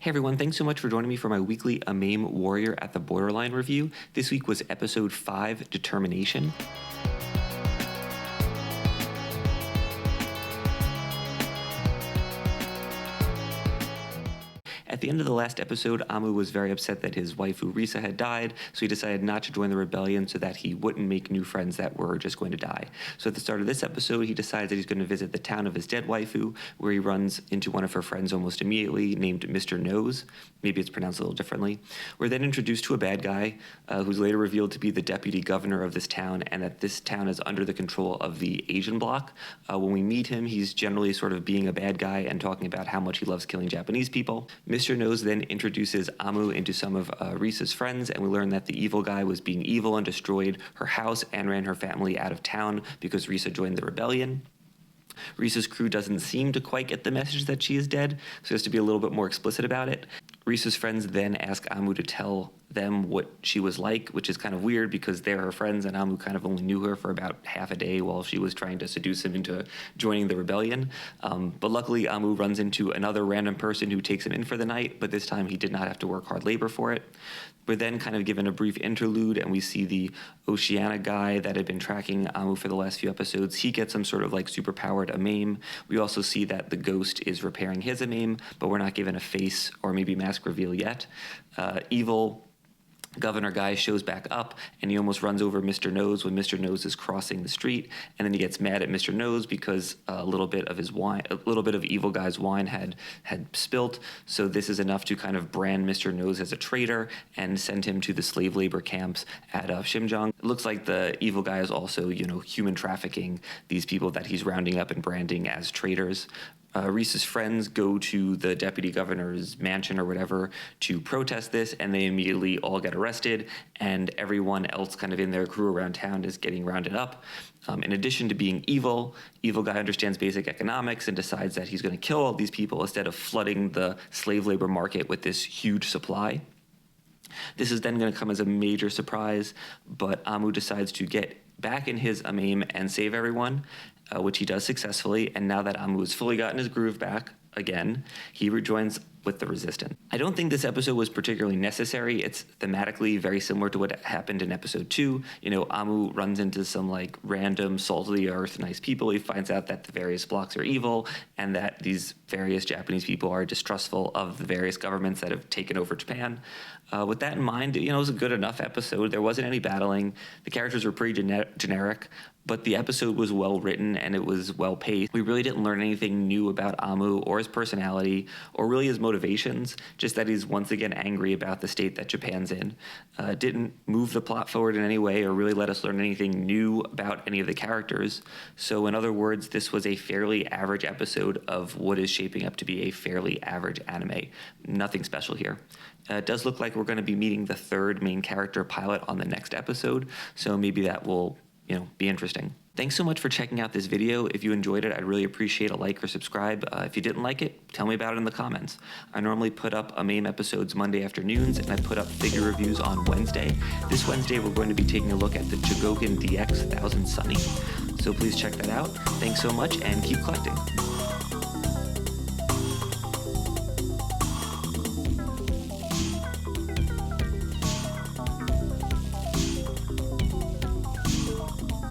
Hey everyone, thanks so much for joining me for my weekly AMAIM Warrior at the Borderline review. This week was episode 5, Determination. At the end of the last episode, Amu was very upset that his waifu Risa had died, so he decided not to join the rebellion so that he wouldn't make new friends that were just going to die. So at the start of this episode, he decides that he's going to visit the town of his dead waifu, where he runs into one of her friends almost immediately, named Mr. Nose. Maybe it's pronounced a little differently. We're then introduced to a bad guy, who's later revealed to be the deputy governor of this town, and that this town is under the control of the Asian bloc. When we meet him, he's generally sort of being a bad guy and talking about how much he loves killing Japanese people. Mr. Nose then introduces Amu into some of Risa's friends, and we learn that the evil guy was being evil and destroyed her house and ran her family out of town because Risa joined the rebellion. Risa's crew doesn't seem to quite get the message that she is dead, so just to be a little bit more explicit about it. Risa's friends then ask Amu to tell them what she was like, which is kind of weird because they're her friends and Amu kind of only knew her for about half a day while she was trying to seduce him into joining the rebellion. But luckily, Amu runs into another random person who takes him in for the night, but this time he did not have to work hard labor for it. We're then kind of given a brief interlude and we see the Oceania guy that had been tracking Amu for the last few episodes. He gets some sort of like super-powered AMAIM. We also see that the ghost is repairing his AMAIM, but we're not given a face or maybe mask reveal yet. Evil governor guy shows back up and he almost runs over Mr. Nose when Mr. Nose is crossing the street, and then he gets mad at Mr. Nose because a little bit of evil guy's wine had spilt. So this is enough to kind of brand Mr. Nose as a traitor and send him to the slave labor camps at Xinjiang. It looks like the evil guy is also, human trafficking these people that he's rounding up and branding as traitors. Risa's friends go to the deputy governor's mansion or whatever to protest this, and they immediately all get arrested, and everyone else kind of in their crew around town is getting rounded up. In addition to being evil guy understands basic economics and decides that he's going to kill all these people instead of flooding the slave labor market with this huge supply. This is then going to come as a major surprise, but Amu decides to get back in his AMAIM and save everyone, which he does successfully, and now that Amu has fully gotten his groove back again, he rejoins with the resistance. I don't think this episode was particularly necessary. It's thematically very similar to what happened in episode 2. Amu runs into some like random salt of the earth nice people. He finds out that the various blocks are evil and that these various Japanese people are distrustful of the various governments that have taken over Japan. With that in mind, it was a good enough episode. There wasn't any battling. The characters were pretty generic, but the episode was well written and it was well paced. We really didn't learn anything new about Amu or his personality or really his motivations, just that he's once again angry about the state that Japan's in. Didn't move the plot forward in any way or really let us learn anything new about any of the characters. So in other words, this was a fairly average episode of what is shaping up to be a fairly average anime. Nothing special here. It does look like we're going to be meeting the third main character pilot on the next episode, so maybe that will be interesting. Thanks so much for checking out this video. If you enjoyed it, I'd really appreciate a like or subscribe. If you didn't like it, tell me about it in the comments. I normally put up AMAIM episodes Monday afternoons, and I put up figure reviews on Wednesday. This Wednesday, we're going to be taking a look at the Chogokin DX 1000 Sunny. So please check that out. Thanks so much, and keep collecting.